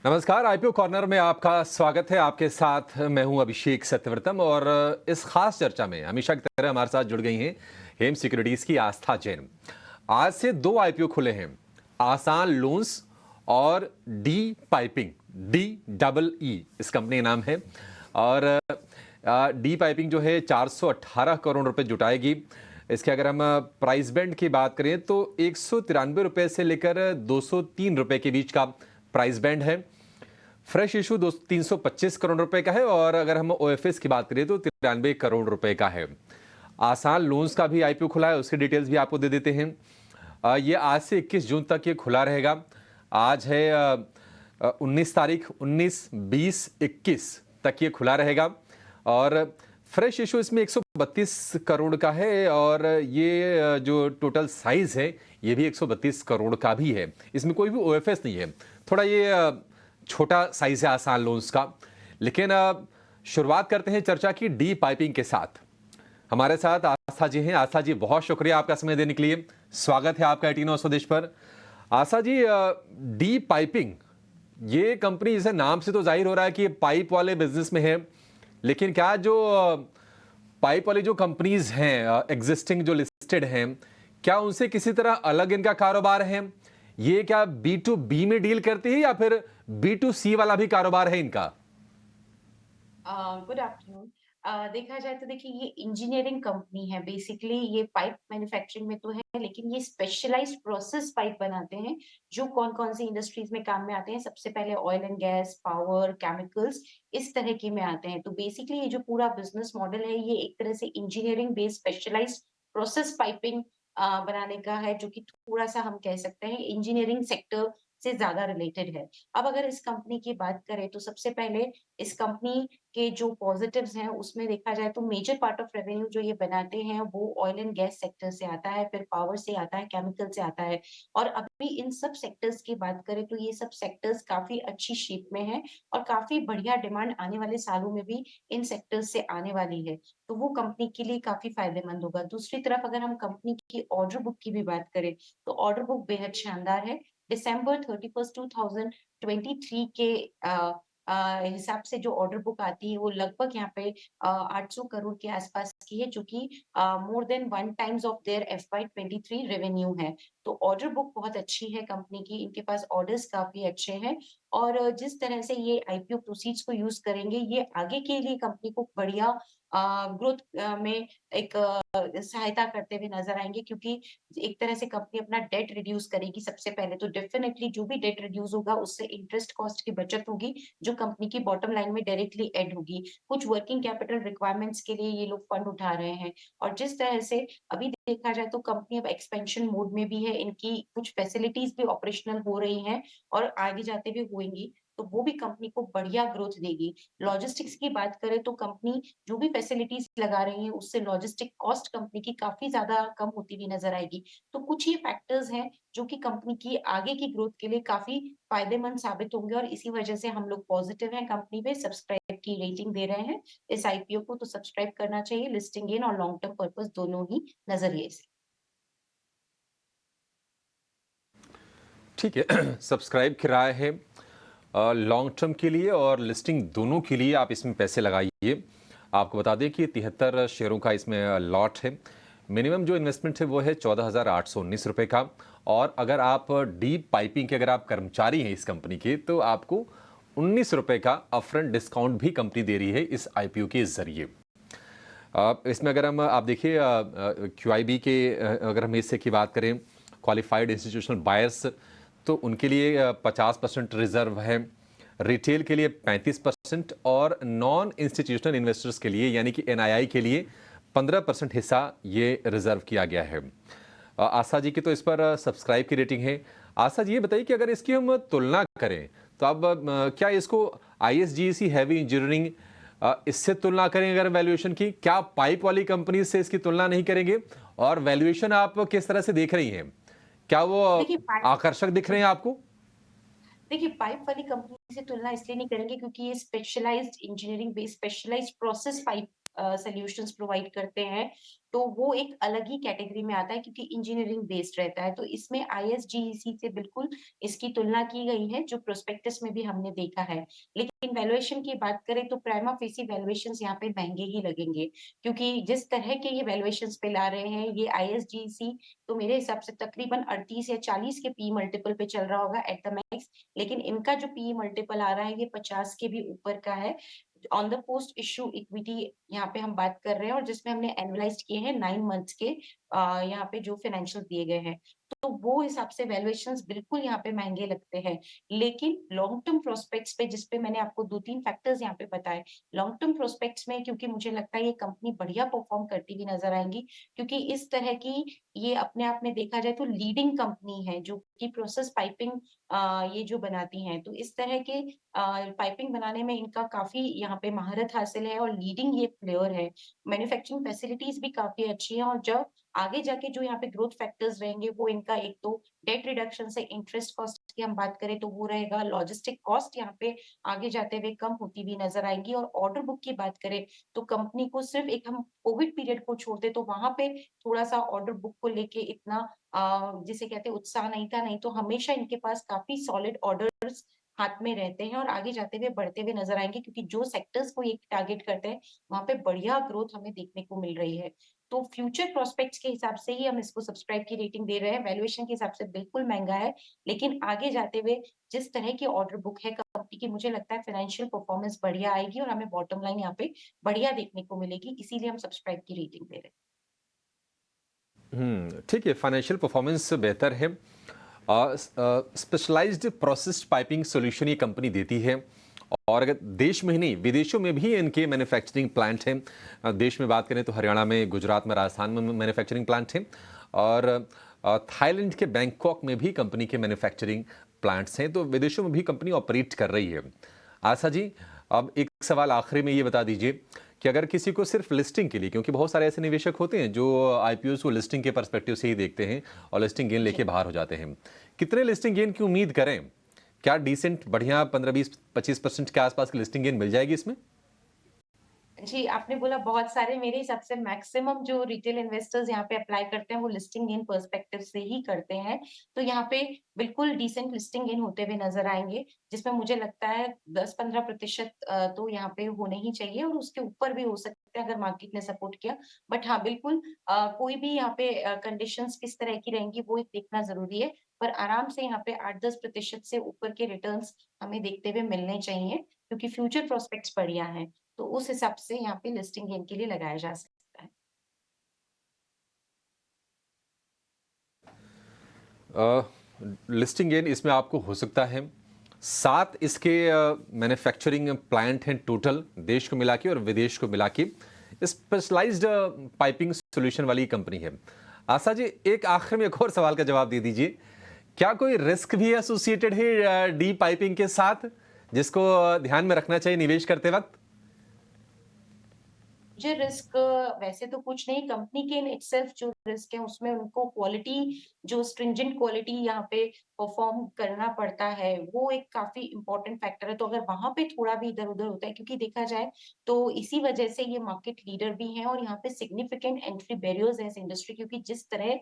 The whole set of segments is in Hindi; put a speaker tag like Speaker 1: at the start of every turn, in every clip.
Speaker 1: नमस्कार, आईपीओ कॉर्नर में आपका स्वागत है। आपके साथ मैं हूं अभिषेक सत्यव्रतम और इस खास चर्चा में हमेशा की तरह हमारे साथ जुड़ गई हैं हेम सिक्योरिटीज की आस्था जैन। आज से दो आईपीओ खुले हैं, आसान लोन्स और D piping, D double E इस कंपनी का नाम है। और डी पाइपिंग जो है 418 करोड़ रुपए जुटाएगी। इसके अगर हम प्राइस बैंड की बात करें तो 193 रुपए से लेकर 203 रुपए के बीच का प्राइस बैंड है। फ्रेश इशू 325 करोड़ रुपए का है और अगर हम ओएफएस की बात करें तो 93 करोड़ रुपए का है। आसान लोन्स का भी आईपीओ खुला है, उसकी डिटेल्स भी आपको दे देते हैं। ये आज से 21 जून तक ये खुला रहेगा। आज है 19 तारीख, 19, 20, 21 तक ये खुला रहेगा। और फ्रेश इशू इसमें 132 करोड़ का है और ये जो टोटल साइज है ये भी 132 करोड़ का भी है। इसमें कोई भी ओएफएस नहीं है। थोड़ा ये छोटा साइज है आसान लोन्स का। लेकिन शुरुआत करते हैं चर्चा की डी पाइपिंग के साथ। हमारे साथ आस्था जी हैं। आस्था जी, बहुत शुक्रिया आपका समय देने के लिए। स्वागत है आपका 18 स्वदेश पर। आस्था जी, डी पाइपिंग ये कंपनी, जैसे नाम से तो जाहिर हो रहा है कि ये पाइप वाले बिजनेस में है, लेकिन क्या जो पाइप वाली जो कंपनीज हैं एग्जिस्टिंग जो लिस्टेड हैं, क्या उनसे किसी तरह अलग इनका कारोबार है? ये क्या बी टू बी में डील करती है या फिर बी टू सी वाला भी कारोबार है इनका?
Speaker 2: Good afternoon. देखा जाए तो देखिए ये इंजीनियरिंग कंपनी है। बेसिकली ये पाइप मैन्युफैक्चरिंग में तो है, लेकिन ये स्पेशलाइज्ड प्रोसेस पाइप बनाते हैं जो कौन कौन सी इंडस्ट्रीज में काम में आते हैं। सबसे पहले oil and gas, power, chemicals, इस तरह की में आते हैं। तो बेसिकली ये जो पूरा बिजनेस मॉडल है ये एक तरह से engineering based specialized process piping बनाने का है, जो कि थोड़ा सा हम कह सकते हैं इंजीनियरिंग सेक्टर से ज्यादा रिलेटेड है। अब अगर इस कंपनी की बात करें तो सबसे पहले इस कंपनी के जो पॉजिटिव्स हैं उसमें देखा जाए तो मेजर पार्ट ऑफ रेवेन्यू जो ये बनाते हैं वो ऑयल एंड गैस सेक्टर से आता है, फिर पावर से आता है, केमिकल से आता है। और अभी इन सब सेक्टर्स की बात करें तो ये सब सेक्टर्स काफी अच्छी शेप में है और काफी बढ़िया डिमांड आने वाले सालों में भी इन सेक्टर्स से आने वाली है। तो वो कंपनी के लिए काफी फायदेमंद होगा। दूसरी तरफ अगर हम कंपनी की ऑर्डर बुक की भी बात करें तो ऑर्डर बुक बेहद शानदार है। दिसंबर 31 2023 के हिसाब से जो ऑर्डर बुक आती है वो लगभग यहाँ पे 800 करोड़ के आसपास की है, जो कि more than 1 times of their FY 23 revenue है। तो ऑर्डर बुक बहुत अच्छी है कंपनी की, इनके पास ऑर्डर्स काफी अच्छे हैं। और जिस तरह से ये आईपीओ प्रोसीड्स को यूज करेंगे ये आगे के लिए कंपनी को बढ़िया ग्रोथ में एक सहायता करते हुए नजर आएंगे, क्योंकि एक तरह से कंपनी अपना डेट रिड्यूस करेगी। सबसे पहले तो डेफिनेटली जो भी डेट रिड्यूस होगा उससे इंटरेस्ट कॉस्ट की बचत होगी, जो कंपनी की बॉटम लाइन में डायरेक्टली ऐड होगी। कुछ वर्किंग कैपिटल रिक्वायरमेंट्स के लिए ये लोग फंड उठा रहे हैं। और जिस तरह से अभी देखा जाए तो कंपनी अब एक्सपेंशन मोड में भी है, इनकी कुछ फैसिलिटीज भी ऑपरेशनल हो रही हैं और आगे जाते हुए होंगी, तो वो भी कंपनी को बढ़िया ग्रोथ देगी। लॉजिस्टिक्स की बात करें तो कंपनी जो भी फैसिलिटीज लगा रही है उससे लॉजिस्टिक कॉस्ट कंपनी की काफी ज्यादा कम होती हुई नजर आएगी। तो कुछ ये फैक्टर्स हैं जो कि कंपनी की आगे की ग्रोथ के लिए काफी फायदेमंद साबित होंगे और इसी वजह से हम लोग पॉजिटिव हैं कंपनी पे, सब्सक्राइब की रेटिंग दे रहे हैं इस आईपीओ को। तो सब्सक्राइब करना चाहिए, लिस्टिंग गेन और लॉन्ग टर्म पर्पस दोनों ही नजरिए से।
Speaker 1: ठीक है। सब्सक्राइब की राय है लॉन्ग टर्म के लिए और लिस्टिंग दोनों के लिए आप इसमें पैसे लगाइए। आपको बता दें कि 73 शेयरों का इसमें लॉट है। मिनिमम जो इन्वेस्टमेंट है वो है 14,819 रुपए का। और अगर आप डीप पाइपिंग के अगर आप कर्मचारी हैं इस कंपनी के, तो आपको 19 रुपए का अपफ्रंट डिस्काउंट भी कंपनी दे रही है इस आईपीओ के जरिए। इसमें अगर हम आप देखिए क्यूआईबी के अगर हम हिस्से की बात करें, क्वालिफाइड इंस्टीट्यूशनल बायर्स, तो उनके लिए 50% रिजर्व है, रिटेल के लिए 35% और नॉन इंस्टीट्यूशनल इन्वेस्टर्स के लिए यानी कि एनआईआई के लिए 15% हिस्सा ये रिजर्व किया गया है। आशा जी की तो इस पर सब्सक्राइब की रेटिंग है। आशा जी, ये बताइए कि अगर इसकी हम तुलना करें तो अब क्या इसको आईएसजीईसी हैवी इंजीनियरिंग इससे तुलना करें अगर वैल्यूएशन की, क्या पाइप वाली कंपनी से इसकी तुलना नहीं करेंगे? और वैल्यूएशन आप किस तरह से देख रही हैं? क्या वो
Speaker 2: देखिए
Speaker 1: आकर्षक दिख रहे हैं आपको?
Speaker 2: देखिए, पाइप वाली कंपनी से तुलना इसलिए नहीं करेंगे क्योंकि ये specialized engineering based specialized process pipe solutions provide करते हैं, तो वो एक अलग ही कैटेगरी में आता है क्योंकि इंजीनियरिंग बेस्ड रहता है। तो इसमें आईएसजीईसी से बिल्कुल इसकी तुलना की गई है, जो प्रोस्पेक्टस में भी हमने देखा है। लेकिन वैल्यूएशन की बात करें तो प्राइमा फेसी वैल्यूएशंस यहाँ पे महँगे ही लगेंगे, क्योंकि जिस तरह के ये वैल्यूएशंस पे ला रहे हैं, ये आईएसजीईसी तो मेरे हिसाब से तकरीबन 38 या 40 के पी मल्टीपल पे चल रहा होगा एट द मैक्स, लेकिन इनका जो पी मल्टीपल आ रहा है, ये 50 के भी ऊपर का है। On the post issue equity यहाँ पे हम बात कर रहे हैं और जिसमें हमने एनालाइज़ किए हैं 9 मंथ्स के यहाँ पे जो फाइनेंशियल दिए गए हैं। तो वो हिसाब से वैल्यूएशंस बिल्कुल यहाँ पे महँगे लगते हैं। लेकिन लॉन्ग टर्म प्रोस्पेक्ट्स पे जिस पे मैंने आपको 2-3 फैक्टर्स यहाँ पे बताए, लॉन्ग टर्म प्रोस्पेक्ट्स में क्योंकि मुझे लगता है ये कंपनी बढ़िया परफ़ॉर्म करती हुई नज़र आएँगी, क्योंकि इस तरह की ये अपने आप में देखा जाए तो लीडिंग कंपनी है जो कि प्रोसेस पाइपिंग ये जो बनाती हैं। तो इस तरह के पाइपिंग बनाने में इनका काफ़ी यहाँ पे महारत हासिल है और लीडिंग ये प्लेयर है। मैन्युफैक्चरिंग फैसिलिटीज़ भी काफ़ी अच्छी हैं और जब आगे जाके जो यहाँ पे ग्रोथ फैक्टर्स रहेंगे वो इनका एक तो डेट रिडक्शन से इंटरेस्ट कॉस्ट की हम बात करें तो वो रहेगा, लॉजिस्टिक कॉस्ट यहाँ पे आगे जाते हुए कम होती हुई नज़र आएँगी और ऑर्डर बुक की बात करें तो कंपनी को सिर्फ एक हम कोविड पीरियड को छोड़ दें तो वहाँ पे थोड़ा-सा ऑर्डर बुक को लेके इतना जिसे कहते हैं उत्साह नहीं था, नहीं तो हमेशा इनके पास काफ़ी सॉलिड ऑर्डर्स हाथ में रहते हैं और आगे जाते हुए बढ़ते हुए नज़र आएँगे क्योंकि जो सेक्टर्स को ये टारगेट करते हैं, वहाँ पे बढ़िया ग्रोथ हमें देखने को मिल रही है। तो फ्यूचर प्रोस्पेक्ट्स के हिसाब से ही हम इसको सब्सक्राइब की रेटिंग दे रहे हैं, वैल्यूएशन के हिसाब से बिल्कुल महँगा है, लेकिन आगे जाते हुए जिस तरह की ऑर्डर बुक है कंपनी की मुझे लगता है फाइनेंशियल परफॉर्मेंस बढ़िया आएगी और हमें बॉटम लाइन यहाँ पे बढ़िया देखने को मिलेगी, इसीलिए हम सब्सक्राइब की रेटिंग दे रहे हैं।
Speaker 1: ठीक है, फाइनेंशियल परफॉर्मेंस बेहतर है। स्पेशलाइज्ड प्रोसेस्ड पाइपिंग सॉल्यूशन ये कंपनी देती है और अगर देश में ही नहीं विदेशों में भी इनके मैन्युफैक्चरिंग प्लांट हैं। देश में बात करें तो हरियाणा में, गुजरात में, राजस्थान में मैन्युफैक्चरिंग प्लांट हैं और थाईलैंड के बैंकॉक में भी कंपनी के मैन्युफैक्चरिंग प्लांट्स हैं, तो विदेशों में भी कंपनी ऑपरेट कर रही है। आशा जी, अब एक सवाल आखिरी में ये बता दीजिए कि अगर किसी को सिर्फ लिस्टिंग के लिए, क्योंकि बहुत सारे ऐसे निवेशक होते हैं जो आईपीओ को लिस्टिंग के पर्सपेक्टिव से ही देखते हैं और लिस्टिंग गेन लेके
Speaker 2: जी।
Speaker 1: बाहर हो जाते हैं, कितने लिस्टिंग गेन की उम्मीद करें? क्या डिसेंट बढ़िया 15-20-25% के आसपास की लिस्टिंग गेन मिल जाएगी इसमें?
Speaker 2: जी, आपने बोला बहुत सारे मेरे हिसाब से मैक्सिमम जो रिटेल इन्वेस्टर्स यहाँ पे अप्लाई करते हैं वो लिस्टिंग गेन पर्सपेक्टिव से ही करते हैं। तो यहाँ पे बिल्कुल डिसेंट लिस्टिंग गेन होते हुए नज़र आएँगे, जिसमें मुझे लगता है 10-15% तो यहाँ पे होने ही चाहिए और उसके ऊपर भी हो सकते हैं अगर मार्केट ने सपोर्ट किया। बट हाँ, बिल्कुल कोई भी यहाँ पे कंडीशंस किस तरह की रहेंगी वो एक देखना ज़रूरी है। पर आराम से यहाँ पे 8-10% से ऊपर के रिटर्न्स हमें देखते हुए मिलने चाहिए, क्योंकि फ्यूचर प्रोस्पेक्ट्स बढ़िया हैं। तो उस हिसाब से यहाँ पे लिस्टिंग गेन के लिए लगाया जा सकता है।
Speaker 1: लिस्टिंग गेन इसमें आपको हो सकता है। 7 इसके मैन्युफैक्चरिंग प्लांट हैं टोटल, देश को मिला के और विदेश को मिला के। स्पेशलाइज्ड पाइपिंग सॉल्यूशन वाली कंपनी है। आशा जी, एक आखिर में एक और सवाल का जवाब दे दीजिए। क्या कोई रिस्क भी एसोसिएटेड है डी पाइपिंग के साथ, जिसको ध्यान में रखना चाहिए निवेश करते वक्त?
Speaker 2: मुझे रिस्क वैसे तो कुछ नहीं, कंपनी के इन इटसेल्फ जो रिस्क है उसमें उनको क्वालिटी जो स्ट्रिंजेंट क्वालिटी यहाँ पे परफॉर्म करना पड़ता है, वो एक काफ़ी इम्पोर्टेंट फैक्टर है। तो अगर वहाँ पे थोड़ा भी इधर-उधर होता है क्योंकि देखा जाए तो इसी वजह से ये मार्केट लीडर भी हैं और यहाँ पे सिग्निफिकेंट एंट्री बैरियर्स हैं इस इंडस्ट्री क्योंकि जिस तरह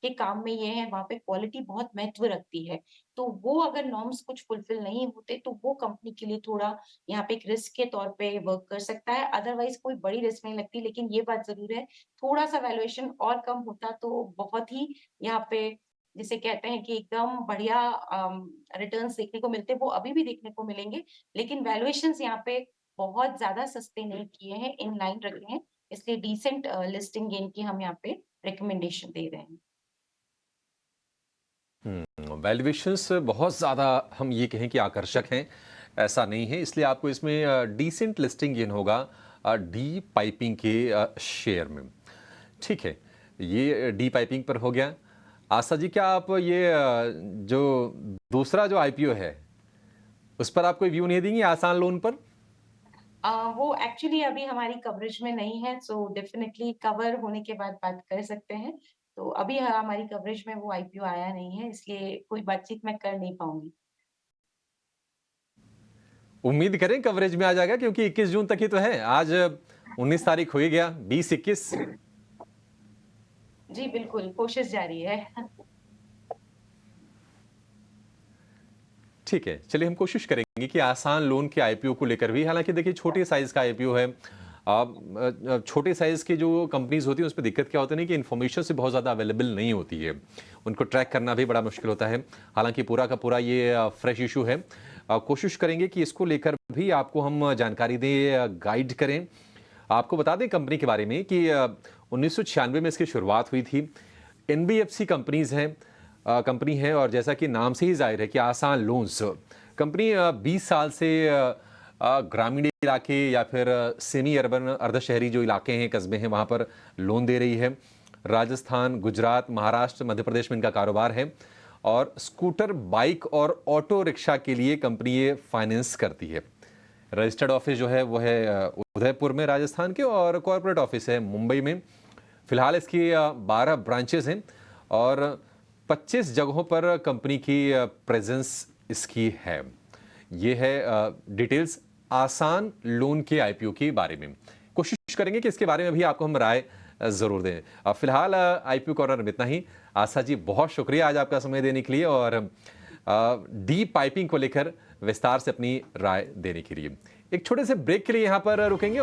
Speaker 2: के काम में ये हैं, वहाँ पे क्वालिटी बहुत महत्व रखती है। तो वो अगर नॉर्म्स कुछ फुलफिल नहीं होते तो वो कंपनी के लिए थोड़ा यहाँ पे एक रिस्क के तौर पे वर्क कर सकता है, अदरवाइज़ कोई बड़ी रिस्क नहीं लगती। लेकिन ये बात ज़रूर है, थोड़ा-सा वैल्यूएशन और कम होता तो बहुत ही यहाँ पे जिसे कहते हैं कि एकदम बढ़िया रिटर्न्स देखने को मिलते, वो अभी भी देखने को मिलेंगे। लेकिन वैल्यूएशंस यहाँ पे बहुत ज़्यादा सस्ते नहीं किए हैं, इन लाइन रखे हैं, इसलिए डिसेंट लिस्टिंग गेन की हम यहाँ पे रिकमेंडेशन दे रहे हैं।
Speaker 1: वैल्यूएशंस बहुत ज़्यादा हम ये कहें कि आकर्षक हैं, ऐसा नहीं है, इसलिए आपको इसमें डिसेंट लिस्टिंग गेन होगा डी पाइपिंग के शेयर में। ठीक है, ये डी पाइपिंग पर हो गया। आशा जी, क्या आप ये जो दूसरा जो आईपीओ है उस पर आप कोई व्यू नहीं देंगी, आसान लोन पर?
Speaker 2: वो एक्चुअली अभी हमारी कवरेज में नहीं है, सो डेफिनिटली कवर होने के बाद बात कर सकते हैं। तो अभी हमारी कवरेज में वो आईपीओ आया नहीं है, इसलिए कोई बातचीत मैं कर नहीं पाऊँगी।
Speaker 1: उम्मीद करें कवरेज में आ जाएगा, क्योंकि 21 जून तक ही तो है। आज 19 तारीख हो ही गया, 20-21।
Speaker 2: जी, बिल्कुल, कोशिश जारी है।
Speaker 1: ठीक है, चलिए हम कोशिश करेंगे कि आसान लोन के आईपीओ को लेकर भी, हालाँकि देखिए छोटे साइज़ का आईपीओ है। छोटे साइज़ की जो कंपनीज़ होती हैं उसमें दिक्कत क्या होता है ना कि इन्फॉर्मेशन से बहुत ज़्यादा अवेलेबल नहीं होती है। उनको ट्रैक करना भी बड़ा मुश्किल होता है। हालाँकि पूरा का पूरा ये फ्रेश इश्यू है। कोशिश करेंगे कि इसको लेकर भी आपको हम जानकारी दें, गाइड करें। आपको बता दें कंपनी के बारे में कि 1996 में इसकी शुरुआत हुई थी। एनबीएफसी कंपनी है और जैसा कि नाम से ही ज़ाहिर है कि आसान लोन्स। कंपनी 20 साल से ग्रामीण इलाके या फिर सेमी अर्बन अर्धशहरी जो इलाके हैं, कस्बे हैं, वहाँ पर लोन दे रही है। राजस्थान, गुजरात, महाराष्ट्र, मध्य प्रदेश में इनका कारोबार है और स्कूटर, बाइक और ऑटो रिक्शा के लिए कंपनी ये फाइनेंस करती है। रजिस्टर्ड ऑफिस जो है वो है उदयपुर में राजस्थान के, और कॉर्पोरेट ऑफिस है मुंबई में। फिलहाल इसकी 12 ब्रांचेस हैं और 25 जगहों पर कंपनी की प्रेजेंस इसकी है। ये है डिटेल्स आसान लोन के आईपीओ के बारे में। कोशिश करेंगे कि इसके बारे में भी आपको हम राय ज़रूर दें। फिलहाल आईपीओ कॉर्नर में इतना ही। आशा जी, बहुत शुक्रिया आज आपका समय देने के लिए और डीप पाइपिंग को लेकर विस्तार से अपनी राय देने के लिए। एक छोटे से ब्रेक के लिए यहाँ पर रुकेंगे।